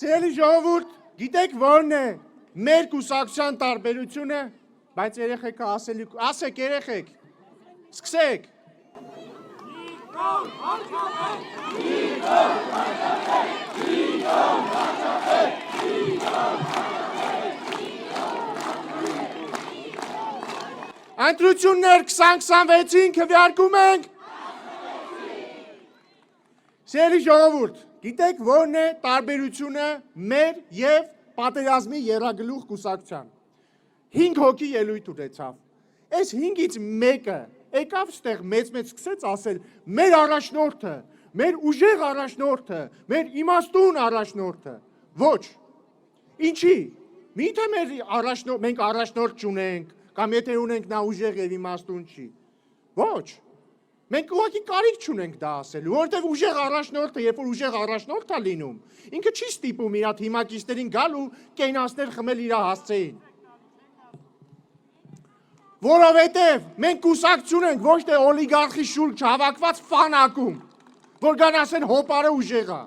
Սիրելի ժողովուրդ, գիտեք ո՞րն է մեր կուսակցության տարբերությունը, բայց երեխեքը ասեք երեխեք, սկսեք։ Ընտրություններ 2026-ին քվեարկում ենք։ Սիրելի ժողովուրդ, գիտեք ո՞րն է տարբերությունը մեր եւ պատերազմի եռագլուխ կուսակցության։ 5 հոգի ելույթ ունեցավ։ Այս 5-ից մեկը եկավ ստեղ մեծ սկսեց ասել մեր առաջնորդը, մեր ուժեղ առաջնորդը, մեր իմաստուն առաջնորդը։ Ոչ։ Ինչի։ Միթե մենք առաջնորդ չունենք, կամ եթե ունենք նա ուժեղ եւ իմաստուն չի։ Ոչ։ Մենք ուղղակի կարիք չունենք դա ասելու, որովհետև ուժեղ առաջնորդը, երբ որ ուժեղ առաջնորդ է լինում, ինքը չի ստիպում իր թիմակիցներին գալ ու կենացներ խմել իր հասցեին։ Որովհետև մենք կուսակցություն ենք, ոչ թե օլիգարխի շուրջ հավաքված ֆանակում, որ գան ասեն հոպարը ուժեղ է։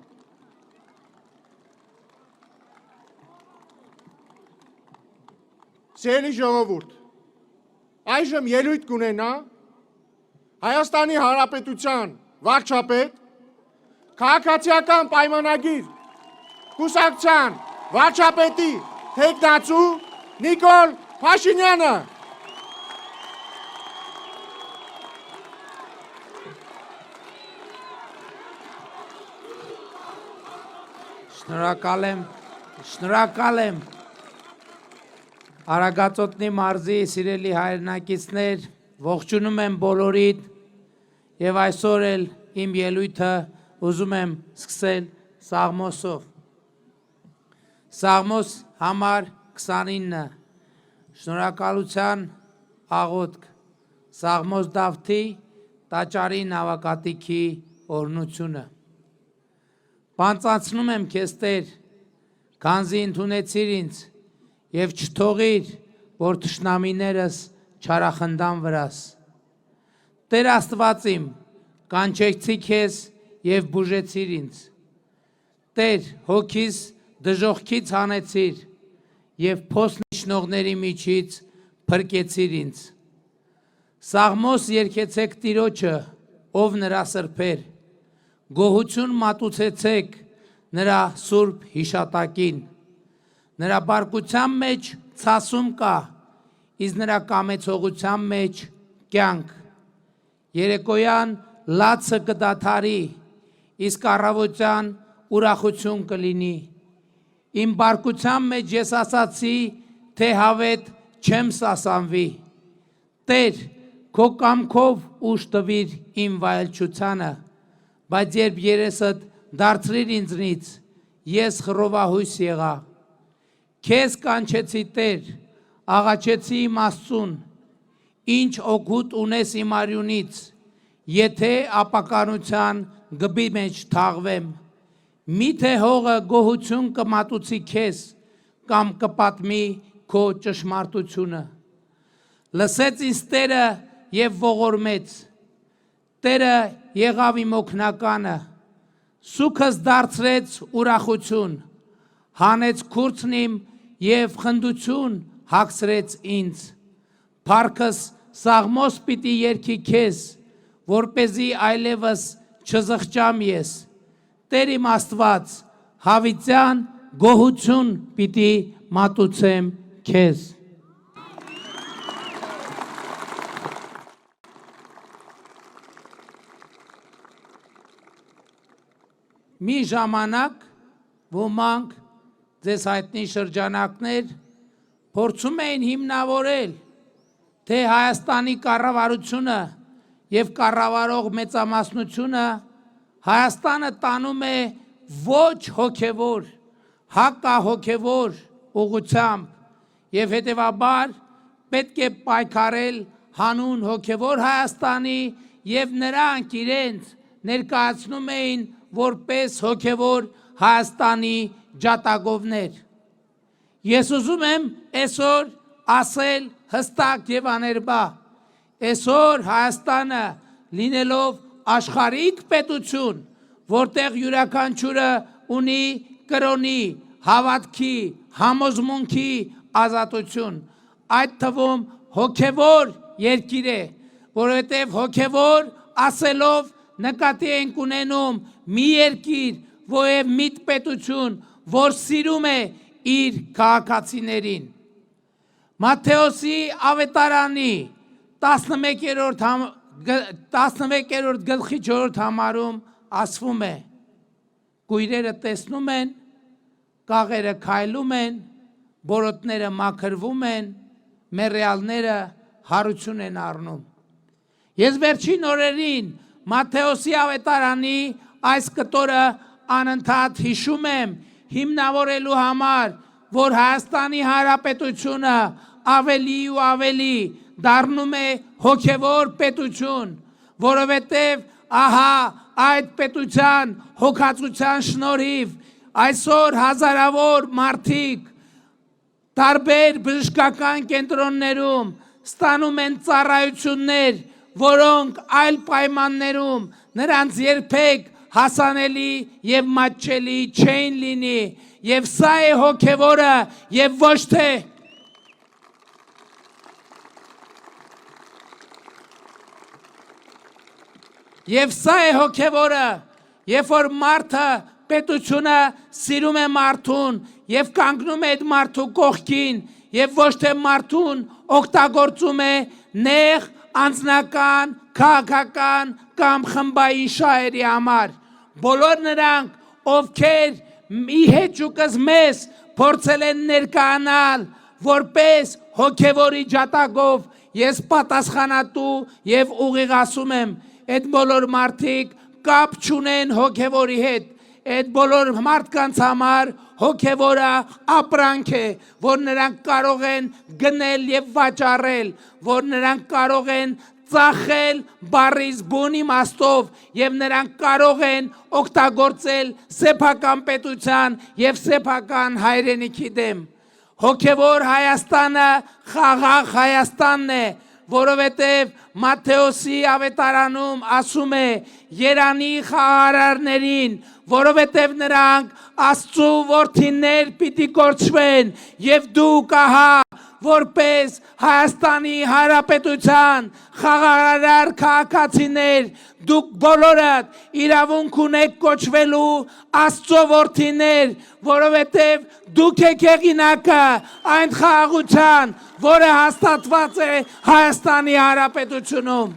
Սիրելի ժողովուրդ, այժմ ելույթ կունենա Հայաստանի Հանրապետության վարչապետ, քաղաքացիական պայմանագիր կուսակցության վարչապետի թեկնածու Նիկոլ Փաշինյանը։ Շնորհակալ եմ Արագածոտնի մարզի սիրելի հայրենակիցներ, ողջունում եմ բոլորիդ եւ այսօր էլ իմ ելույթը ուզում եմ սկսել Սաղմոսով։ Սաղմոս համար 29 շնորհակալության աղոթք Սաղմոս Դավթի տաճարի նավակատիքի օրհնությունը։ Պանծացնում եմ քեզ Տեր, քանզի ընդունեցիր ինձ եւ չթողիր, որ թշնամիներս չարախնդան վրաս։ Տեր Աստված իմ, կանչեցի քեզ եւ բուժեցիր ինձ։ Տեր, հոգիս դժոխքից հանեցիր եւ փոսնիչնողների միջից փրկեցիր ինձ։ Սաղմոս երկեցեք Տիրոջը, ով նրա սրբեր, գոհություն մատուցեցեք նրա սուրբ հիշատակին։ Նրա բարկության մեջ ցասում կա, իսկ նրա կամեցողության մեջ կյանք։ Երեկոյան լացը կդադարի, իսկ առավոտյան ուրախություն կլինի։ Իմ բարկության մեջ ես ասացի, թե հավետ չեմ սասանվի։ Տեր, քո կամքով ուժ տվիր իմ վայելչությանը, բայց երբ երեսդ դարձրիր ինձնից, ես խռովահույս եղա։ Քեզ կանչեցի Տեր, աղաչեցի իմ Աստծուն, ինչ օգուտ ունես իմ արյունից, եթե ապականության գբի մեջ թաղվեմ, միթե հողը գոհություն կմատուցի քեզ, կամ կպատմի քո ճշմարտությունը։ Լսեց ինձ Տերը եւ ողորմեց, Տերը եղավ իմ օգնականը, սուքս դարձրեց ուրախություն, հանեց քուրծն իմ եւ խնդություն հագցրեց ինձ։ Փառքս Սաղմոս պիտի երգի քեզ, որպեսզի այլևս չզղջամ ես։ Տեր իմ Աստված, հավիտյան գոհություն պիտի մատուցեմ քեզ։ Մի ժամանակ ոմանք ձեզ հայտնի շրջանակներ փորձում էին հիմնավորել, թե Հայաստանի կառավարությունը եւ կառավարող մեծամասնությունը Հայաստանը տանում է ոչ հոգևոր, հակահոգևոր ուղղությամբ եւ հետեւաբար պետք է պայքարել հանուն հոգևոր Հայաստանի եւ նրանք իրենց ներկայացնում էին որպես հոգևոր Հայաստանի ջատագովներ։ Ես ուզում եմ այսօր ասել հստակ եւ աներբա, այսօր Հայաստանը լինելով աշխարհիկ պետություն, որտեղ յուրաքանչյուրը ունի կրոնի, հավատքի, համոզմունքի ազատություն։ Այդ թվում հոգևոր երկիր է, որովհետև հոգևոր ասելով նկատի ենք ունենում մի երկիր, որև միտպետություն, որ սիրում է իր քաղաքացիներին։ Մատթեոսի ավետարանի 11-րդ գլխի 4-րդ համարում ասվում է. Կույրերը տեսնում են, կաղերը քայլում են, բորոտները մաքրվում են, մեռյալները հարություն են առնում։ Ես վերջին օրերին Մատթեոսի ավետարանի այս կտորը անընդհատ հիշում եմ հիմնավորելու համար, որ Հայաստանի Հանրապետությունը ավելի ու ավելի դառնում է հոգևոր պետություն, որովհետև ահա այդ պետության հոգացության շնորհիվ այսօր հազարավոր մարդիկ տարբեր բժշկական կենտրոններում ստանում են ծառայություններ, որոնք այլ պայմաններում նրանց երբեք հասանելի եւ մատչելի չեն լինի, եւ սա է հոգևորը եւ ոչ թե Եվ սա է հոգևորը, երբ որ մարդը պետությունը սիրում է մարդուն եւ կանգնում է այդ մարդու կողքին եւ ոչ թե մարդուն օգտագործում է նեղ անձնական, քաղաքական կամ խմբային շահերի համար։ Բոլոր նրանք, ովքեր մի հեճուկս մեզ փորձել են ներկայանալ որպես հոգևորի ջատագով, ես պատասխանատու եւ ուղիղ ասում եմ, այդ բոլոր մարդիկ կապ չունեն հոգևորի հետ, այդ բոլոր մարդկանց համար հոգևորը ապրանք է, որ նրանք կարող են գնել եւ վաճառել, որ նրանք կարող են ծախել բարիս բուն իմաստով եւ նրանք կարող են օգտագործել սեփական պետության եւ սեփական հայրենիքի դեմ։ Հոգևոր Հայաստանը խաղաղ Հայաստանն է, որովհետև Մատթեոսի ավետարանում ասում է Երանի խաղարարներին, որովհետև նրանք Աստծու որդիներ պիտի կոչվեն եւ դուք ահա որպես Հայաստանի Հանրապետության խաղարար քաղաքացիներ դուք բոլորդ իրավունք ունեք կոչվելու Աստծո որդիներ, որովհետև դուք եք հեղինակը այն խաղաղության, որը հաստատված է Հայաստանի Հանրապետությունում։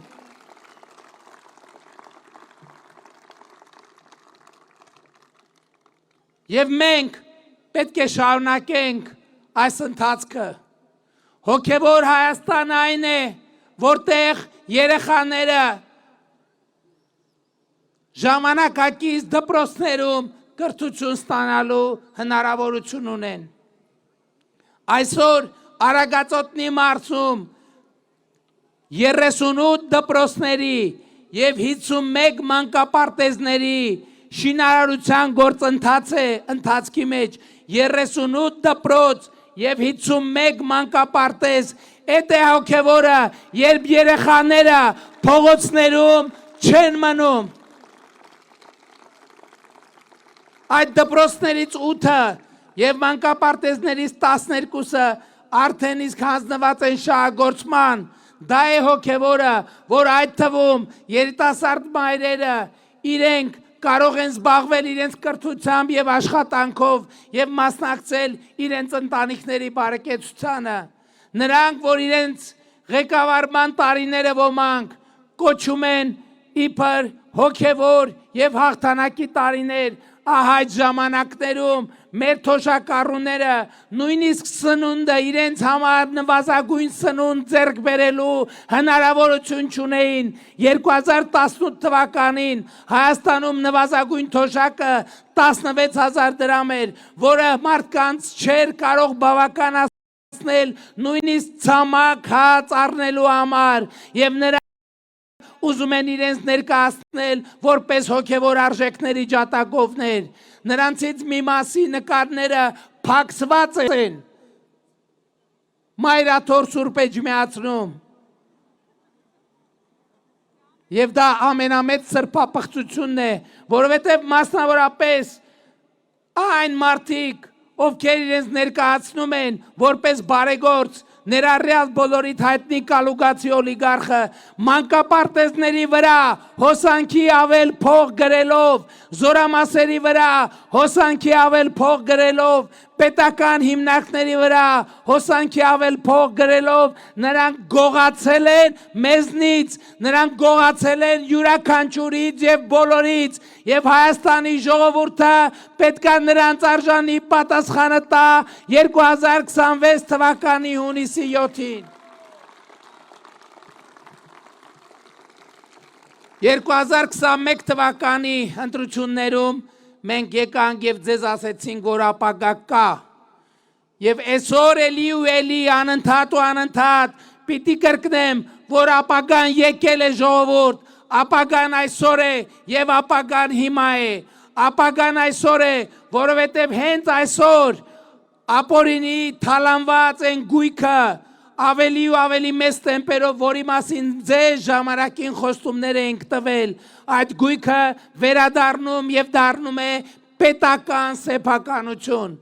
Եվ մենք պետք է շարունակենք այս ընթացքը։ Հոգևոր Հայաստանը այն է, որտեղ երեխաները ժամանակակից դպրոցներում կրթություն ստանալու հնարավորություն ունեն։ Այսօր Արագածոտնի մարզում 38 դպրոցների եւ 51 մանկապարտեզների շինարարության գործընթաց է ընթացքի մեջ 38 դպրոց եւ 51 մանկապարտեզ այդ է հոգևորը, երբ երեխաները փողոցներում չեն մնում։ Այդ դպրոցներից 8-ը եւ մանկապարտեզներից 12-ը արդեն իսկ հանձնված են շահագործման։ Դա է հոգևորը, որ այդ թվում երիտասարդ մայրերը իրենք կարող են զբաղվել իրենց կրթությամբ եւ աշխատանքով եւ մասնակցել իրենց ընտանիքների բարեկեցությանը։ Նրանք, որ իրենց ղեկավարման տարիները ոմանք կոչում են իբր հոգևոր եւ հաղթանակի տարիներ, ահա այդ ժամանակներում մեր թոշակառուները նույնիսկ սնունդը իրենց համար նվազագույն սնունդ ձեռք բերելու հնարավորություն չունեին։ 2018 թվականին Հայաստանում նվազագույն թոշակը 16000 դրամ էր, որը մարդկանց չէր կարող բավականացնել նույնիսկ ցամաք հաց առնելու համար, եւ նրա ուզում են իրենց ներկայացնել որպես հոգևոր արժեքների ջատագովներ։ Նրանցից մի մասի նկարները փակցված են Մայրաթոր Սուրբ Էջմիածնում։ Եվ դա ամենամեծ սրբապղծությունն է, որովհետև մասնավորապես այն մարդիկ, ովքեր իրենց ներկայացնում են որպես բարեգործ ներառյալ բոլորիդ հայտնի կալուգացի օլիգարխը մանկապարտեզների վրա հոսանքի ավել փող գրելով, զորամասերի վրա հոսանքի ավել փող գրելով, պետական հիմնարկների վրա հոսանքի ավել փող գրելով, նրանք գողացել են մեզնից, նրանք գողացել են յուրաքանչյուրից եւ բոլորից, եւ Հայաստանի ժողովուրդը պետքա նրանց արժանի պատասխանը տա 2026 թվականի հունիսի 7-ին։ 2021 թվականի ընտրություններում մենք եկանք եւ ձեզ ասեցինք, որ ապագա կա։ Եվ այսօր էլի ու էլի անընդհատ պիտի կրկնեմ, որ ապագան եկել է ժողովուրդ, ապագան այսօր է եւ ապագան հիմա է։ Ապագան այսօր է, որովհետեւ հենց այսօր ապօրինի թալանված են գույքը ավելի ու ավելի մեծ տեմպերով, որի մասին ձեզ ժամանակին խոստումներ ենք տվել, այդ գույքը վերադառնում եւ դառնում է պետական սեփականություն։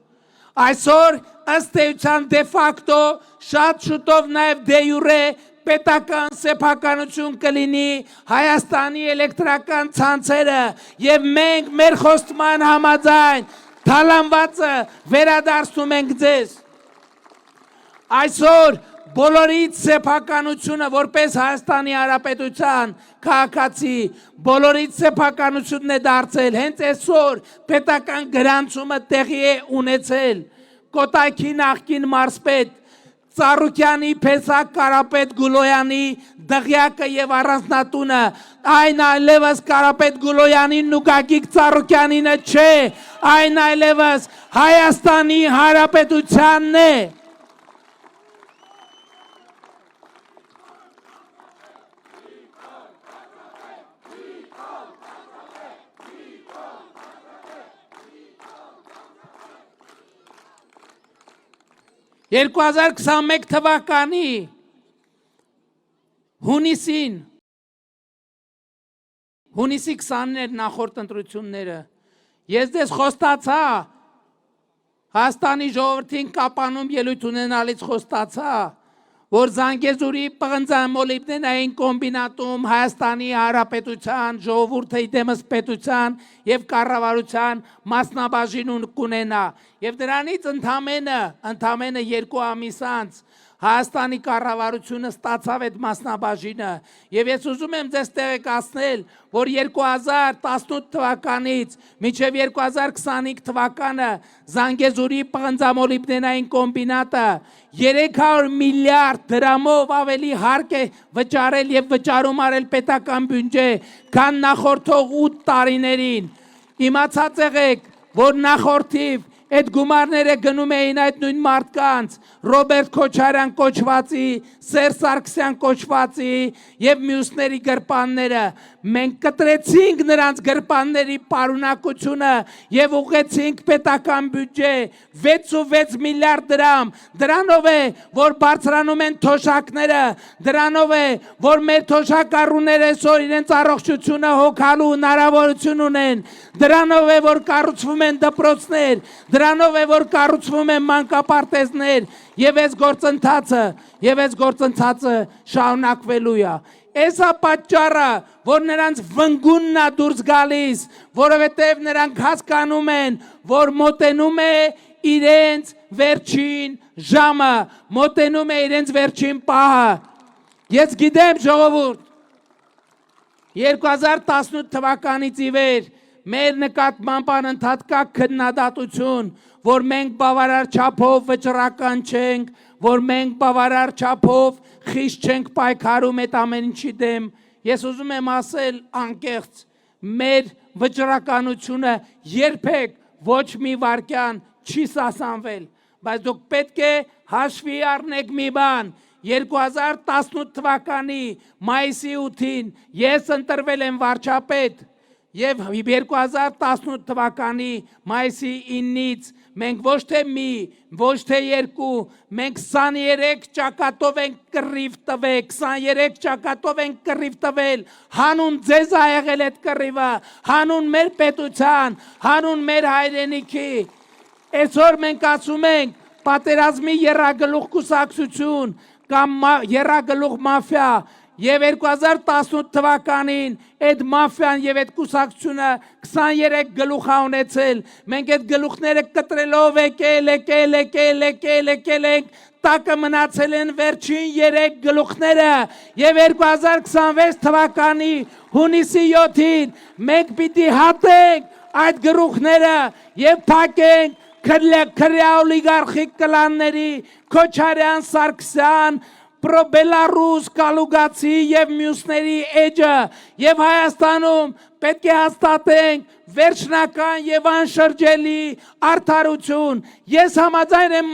Այսօր ըստ էության դե ֆակտո շատ շուտով նաեւ դե յուրե պետական սեփականություն կլինի Հայաստանի էլեկտրական ցանցերը եւ մենք մեր խոստման համաձայն թալանվածը վերադարձնում ենք ձեզ։ Այսօր բոլորից սեփականությունը որպես Հայաստանի Հանրապետության քաղաքացի բոլորից սեփականությունն է դարձել հենց այսօր պետական գրանցումը տեղի է ունեցել Կոտայքի նախկին մարզպետ Ծառուկյանի Փեսակ Կարապետ Գուլոյանի դղյակը եւ առանձնատունը այն այլևս Կարապետ Գուլոյանին ու Գագիկ Ծառուկյանինը չէ, այն այլևս Հայաստանի Հանրապետությանն է։ «2021 թվականի հունիսի 20-ն էր նախորդ ընտրությունները։ Ես դες խոստացա Հայաստանի ժողովրդին կապանում ելույթ ունենալից խոստացա, որ Զանգեզուրի պղնձամոլիբդենային կոմբինատում Հայաստանի Հանրապետության ժողովուրդը իդեմս պետության եւ կառավարության մասնաբաժին կունենա եւ դրանից ընդամենը 2 ամիս անց Հայաստանի կառավարությունը ստացավ այդ մասնաբաժինը եւ ես ուզում եմ ձեզ տեղեկացնել, որ 2018 թվականից մինչեւ 2025 թվականը Զանգեզուրի պղնձամոլիբդենային կոմբինատը 300 միլիարդ դրամով ավելի հարկ է վճարել եւ վճարում արել պետական բյուջե, քան նախորդող 8 տարիներին։ Իմացած եղեք, որ նախորդիվ այդ գումարները գնում էին այդ նույն մարդկանց, Ռոբերտ Քոչարյան կոչվածի, Սերժ Սարգսյան կոչվածի եւ մյուսների գրպանները։ Մենք կտրեցինք նրանց գրպանների պարունակությունը եւ ուղղեցինք պետական բյուջե 6.6 միլիարդ դրամ։ Դրանով է, որ բարձրանում են թոշակները, դրանով է, որ մեր թոշակառուները այսօր իրենց առողջությունը հոգալու հնարավորություն ունեն, դրանով է, որ կառուցվում են դպրոցներ, դրանով է, որ կառուցվում են մանկապարտեզներ եւ այս գործընթացը շարունակվելու է։ Էսա պատճառը, որ նրանց վնգունն է դուրս գալիս, որովհետև նրանք հասկանում են, որ մոտենում է իրենց վերջին ժամը, մոտենում է իրենց վերջին պահը։ Ես գիտեմ ժողովուրդ, 2018 թվականից ի վեր մեր նկատմամբ անընդհատ կա քննադատություն, որ մենք բավարար չափով վճռական չենք, որ մենք բավարար չափով խիստ չենք պայքարում այդ ամեն ինչի դեմ։ Ես ուզում եմ ասել անկեղծ, մեր վճռականությունը երբեք ոչ մի վարքյան չի սասանվել, բայց դուք պետք է հաշվի առնեք մի բան, 2018 թվականի մայիսի 8-ին ես ընտրվել եմ վարչապետ եւ 2018 թվականի մայիսի 9-ից մենք ոչ թե մի, ոչ թե երկու, մենք 23 ճակատով ենք կռիվ տվել, 23 ճակատով ենք կռիվ տվել, հանուն ձեզ ա եղել այդ կռիվը, հանուն մեր պետության, հանուն մեր հայրենիքի, Այսօր մենք ասում ենք պատերազմի երրագլուխ կուսակցություն կամ երրագլուխ մաֆիա եւ 2018 թվականին այդ մաֆիան եւ այդ կուսակցությունը 23 գլուխ ա ունեցել մենք այդ գլուխները կտրելով եկել տակը մնացել են վերջին 3 գլուխները եւ 2026 թվականի հունիսի 7-ին մենք պիտի հատենք այդ գլուխները եւ փակենք քրյա օլիգարխիկ կլանների Քոչարյան, Սարգսյան, Պրոբելարուս, Կալուգացի եւ մյուսների էջը եւ Հայաստանում պետք է հաստատենք վերջնական եւ անշրջելի արդարություն։ Ես համաձայն եմ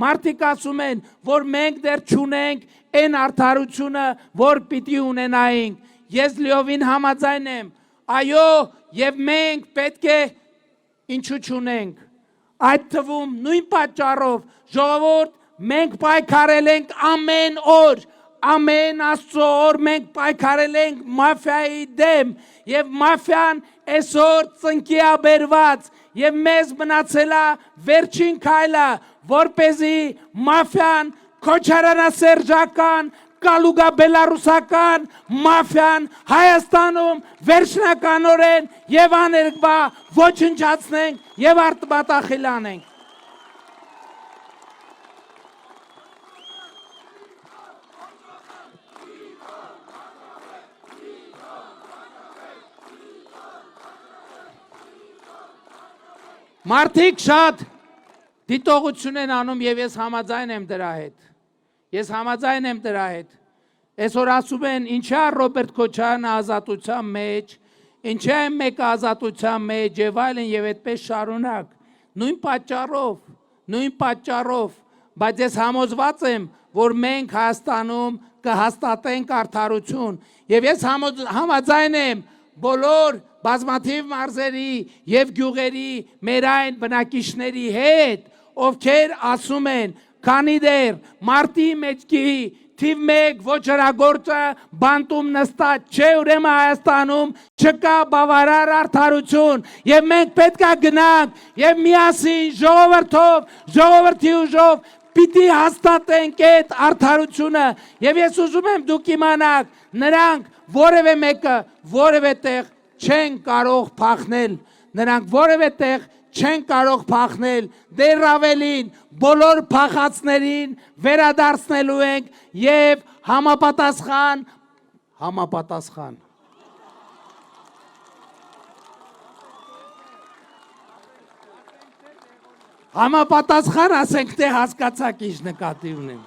մարդիկ ասում են, որ մենք դեռ չունենք այն արդարությունը, որ պիտի ունենայինք։ Ես լիովին համաձայն եմ։ Այո, եւ մենք պետք է ինչու չունենք։ Այդ թվում նույն պատճառով ժողովուրդ մենք պայքարել ենք ամեն օր, ամեն Աստծո օր մենք պայքարել ենք մաֆիայի դեմ եւ մաֆիան այսօր ծնկի է բերված եւ մեզ մնացել է վերջին քայլը, որպեսզի մաֆիան քոչարյանասերժական, կալուգա բելարուսական մաֆիան Հայաստանում վերջնականորեն եւ աներկբա ոչնչացնենք եւ արտբատախիլ անենք։ Մարդիկ շատ դիտողություն են անում եւ ես համաձայն եմ դրա հետ։ Այսօր ասում են ինչա Ռոբերտ Քոչարյանը ազատության մեջ, ինչա է մեկը ազատության մեջ եւ այլն եւ այդպես շարունակ։ Նույն պատճառով, բայց ես համոզված եմ, որ մենք Հայաստանում կհաստատենք արդարություն եւ ես համաձայն եմ բոլոր բազմաթիվ մարզերի եւ գյուղերի մեր այն բնակիչների հետ, ովքեր ասում են, քանի դեռ մարտի մեջքի թիվ 1 ոչրագործը բանտում նստած չէ, ուրեմն Հայաստանում չկա բավարար արդարություն եւ մենք պետք է գնանք եւ միասին ժողովրդի ուժով պիտի հաստատենք այդ արդարությունը եւ ես ուզում եմ դուք իմանաք նրանք որևէ մեկը որևէ տեղ չեն կարող փախնել, նրանք որևէ տեղ չեն կարող փախնել, դեռ ավելին բոլոր փախածներին վերադարձնելու ենք եւ համապատասխան ասենք թե հասկացաք ինչ նկատի ունեմ։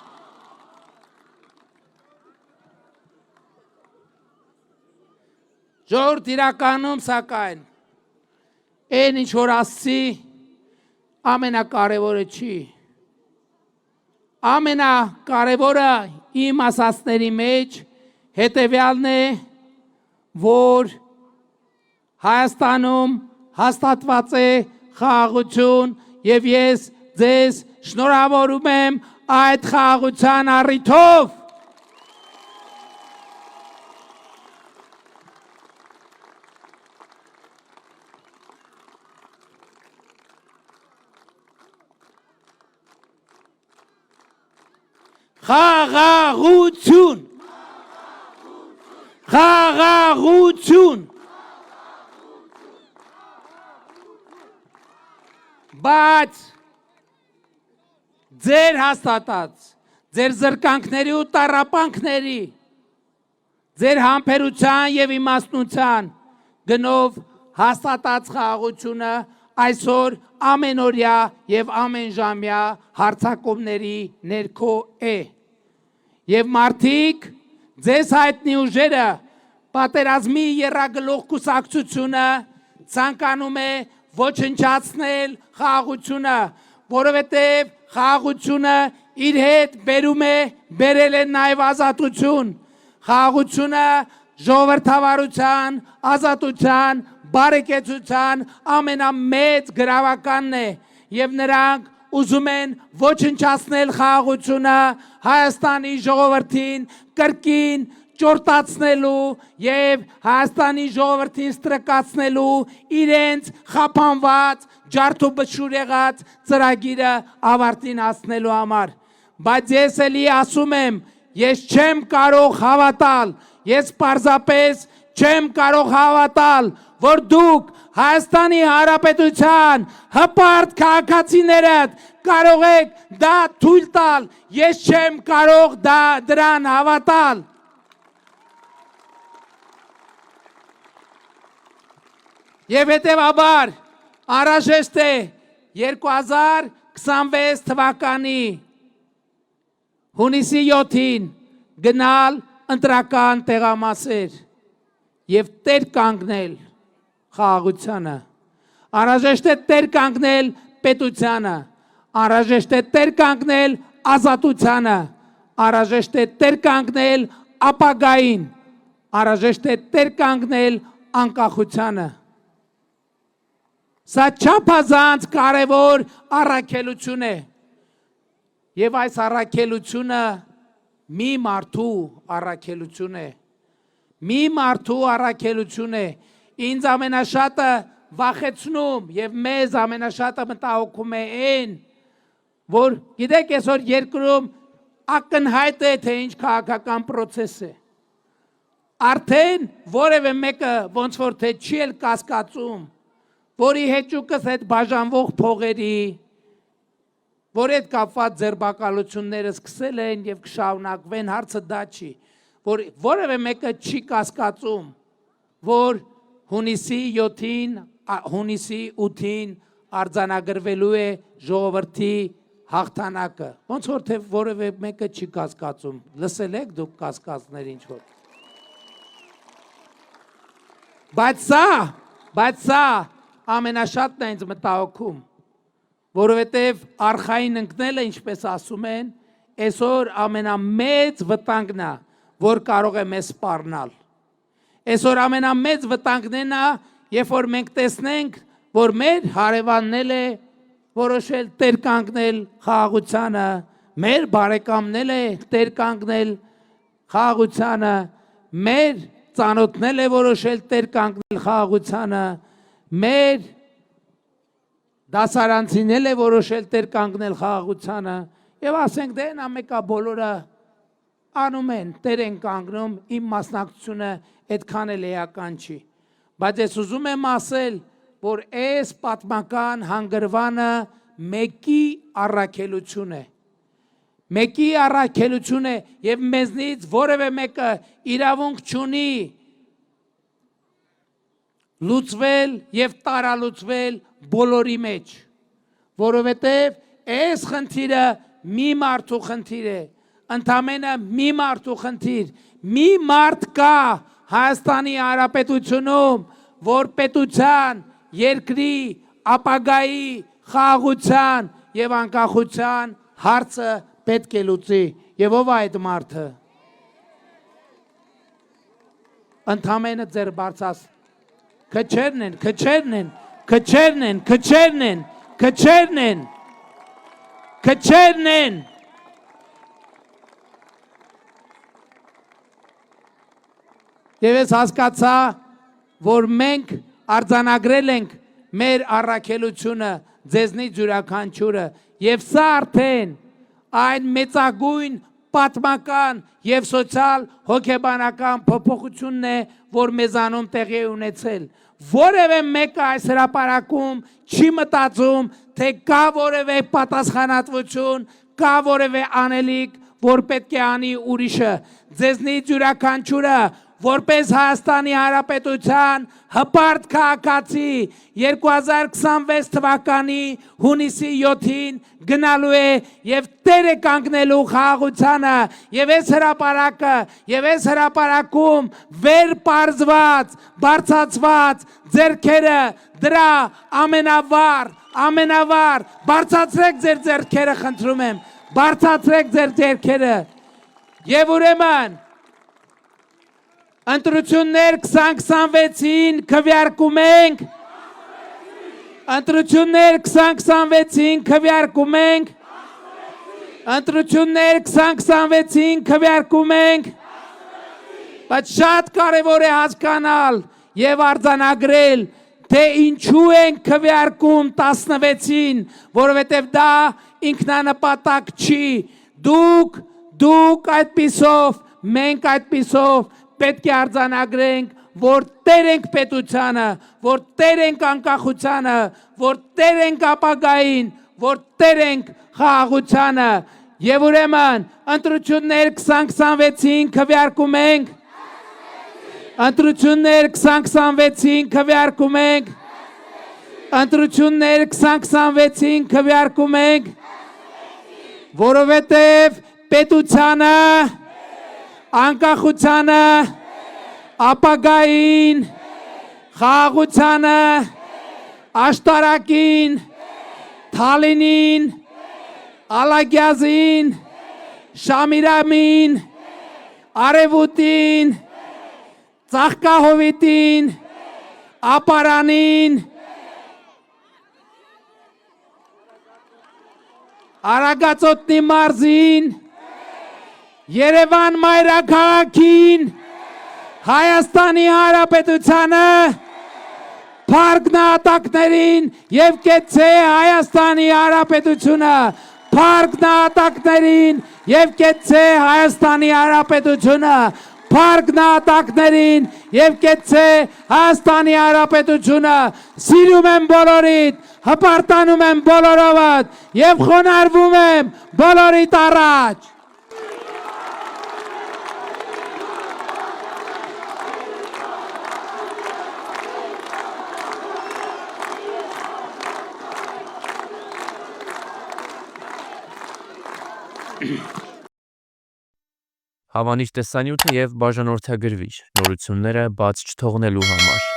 Ժողովուրդ իրականում սակայն այն ինչ որ ասցի ամենակարևորը չի։ Ամենակարևորը իմ ասածների մեջ հետևյալն է, որ Հայաստանում հաստատված է խաղաղություն եւ ես ձեզ շնորհավորում եմ այդ խաղաղության առիթով։ Խաղաղություն բայց ձեր հաստատած ձեր զրկանքների ու տառապանքների ձեր համբերության եւ իմաստնության գնով հաստատած խաղաղությունը այսօր ամենօրյա եւ ամենժամյա հարցակումների ներքո է եւ մարդիկ ձեզ հայտնի ուժերը պատերազմի երրագլուխ կուսակցությունը ցանկանում է ոչնչացնել խաղաղությունը, որովհետև խաղաղությունը իր հետ բերել է նաև ազատություն։ Խաղաղությունը ժողովրդավարության, ազատության, բարեկեցության ամենամեծ գրավականն է եւ նրանք ուզում են ոչնչացնել խաղաղությունը Հայաստանի ժողովրդին կրկին ճորտացնելու եւ Հայաստանի ժողովրդին ստրկացնելու իրենց խափանված ջարդուբշուր եղած ծրագիրը ավարտին հասնելու համար։ Բայց ես էլի ասում եմ, ես չեմ կարող հավատալ, ես պարզապես չեմ կարող հավատալ, որ դուք Հայաստանի Հանրապետության հպարտ քաղաքացիները կարող եք դա թույլ տալ, ես չեմ կարող դրան հավատալ։ Եվ հետևաբար անհրաժեշտ է 2026 թվականի հունիսի 7-ին գնալ ընտրական տեղամասեր եւ տեր կանգնել խաղաղությանը, անհրաժեշտ է տեր կանգնել պետությանը, անհրաժեշտ է տեր կանգնել ազատությանը, անհրաժեշտ է տեր կանգնել ապագային, անհրաժեշտ է տեր կանգնել անկախությանը։ Սա չափազանց կարևոր առաքելություն է եւ այս առաքելությունը մի մարդու առաքելություն է, մի մարդու առաքելություն է, ինձ ամենաշատը վախեցնում եւ մեզ ամենաշատը մտահոգում է այն, որ գիտեք այսօր երկրում ակնհայտ է թե ինչ քաղաքական process է, արդեն որևէ մեկը ոնց որ թե չի էլ կասկածում, որի հեճուկս այդ բաժանվող փողերի, որ այդ կապված ձերբակալությունները սկսել են եւ կշարունակվեն, հարցը դա չի, որ որևէ մեկը չի կասկածում, որ հունիսի 7-ին, հունիսի 8-ին արձանագրվելու է ժողովրդի հաղթանակը, ոնց որ թե որևէ մեկը չի կասկածում, լսել եք դուք կասկածներ ինչ որ։ Բայց սա ամենաշատն է ինձ մտահոգում, որովհետև արխային ընկնելը, ինչպես ասում են, այսօր ամենամեծ վտանգն է, որ կարող է մեզ սպառնալ։ Այսօր ամենամեծ վտանգն է նա, երբ որ մենք տեսնենք, որ մեր հարևանն է որոշել տեր կանգնել խաղաղությանը, մեր բարեկամն է տեր կանգնել խաղաղությանը, մեր ծանոթն է որոշել տեր կանգնել խաղաղությանը, մեր դասարանցին է որոշել տեր կանգնել խաղաղությանը եւ ասենք դե նա մեկա բոլորը անում են, տեր են կանգնում, իմ մասնակցությունը այդքան էլ էական չի, բայց ես ուզում եմ ասել, որ այս պատմական հանգրվանը մեկի առաքելություն է, մեկի առաքելություն է եւ մեզնից որևէ մեկը իրավունք չունի լուծվել եւ տարալուծվել բոլորի մեջ, որովհետեւ այս խնդիրը մի մարդու խնդիր է, ընդամենը մի մարդու խնդիր, մի մարդ կա Հայաստանի Հանրապետությունում, որ պետության, երկրի, ապագայի, խաղաղության եւ անկախության հարցը պետք է լուծի, եւ ով է այդ մարդը։ Ընդամենը ձեր բարձած Քչերն են։ Եվ ես հասկացա, որ մենք արձանագրել ենք մեր առաքելությունը, ձեզնից յուրաքանչյուրը, եւ սա արդեն այն մեծագույն պատմական եւ սոցիալ հոգեբանական փոփոխությունն է, որ մեզանում տեղի է ունեցել։ Որևէ մեկը այս հրապարակում չի մտածում, թե կա որևէ պատասխանատվություն, կա որևէ անելիք, որ պետք է անի ուրիշը։ Ձեզնից յուրաքանչյուրը որպես Հայաստանի Հանրապետության հպարտ քաղաքացի 2026 թվականի հունիսի 7-ին գնալու է եւ տեր է կանգնելու խաղաղությանը եւ այս հրապարակում վեր պարզված, բարձացված ձեռքերը դրա ամենավար բարձացրեք ձեր ձեռքերը, խնդրում եմ, բարձացրեք ձեր ձեռքերը եւ ուրեմն ընտրություններ 2026-ին քվեարկում ենք, ընտրություններ 2026-ին քվեարկում ենք, ընտրություններ 2026-ին քվեարկում ենք, Բայց շատ կարևոր է հասկանալ եւ արձանագրել, թե ինչու են քվեարկում 16-ին, որովհետեւ դա ինքնանպատակ չի։ Դուք այդպիսով, մենք այդպիսով պետք է արձանագրենք, որ տեր ենք պետությանը, որ տեր ենք անկախությանը, որ տեր ենք ապագային, որ տեր ենք խաղաղությանը։ Եվ ուրեմն ընտրություններ 2026-ին քվեարկում ենք, ընտրություններ 2026-ին քվեարկում ենք, ընտրություններ 2026-ին քվեարկում ենք, որովհետև պետությանը, անկախությանը, ապագային, խաղաղությանը, աշտարակին, Թալինին, Ալագյազին, Շամիրամին, Արևուտին, Ծաղկահովիտին, Ապարանին, Արագածոտնի մարզին, Երևան մայրաքաղաքին, Հայաստանի Հանրապետությանը, Փառք նահատակներին եւ կեցցե Հայաստանի Հանրապետությունը, Փառք նահատակներին եւ կեցցե Հայաստանի Հանրապետությունը, Փառք նահատակներին եւ կեցցե Հայաստանի Հանրապետությունը, սիրում եմ բոլորիդ, հպարտանում եմ բոլորովդ եւ խոնարհվում եմ բոլորիդ առաջ։ Հավանիչ տեսանյութը եւ բաժանորդագրվիչ նորությունները բաց չթողնելու համար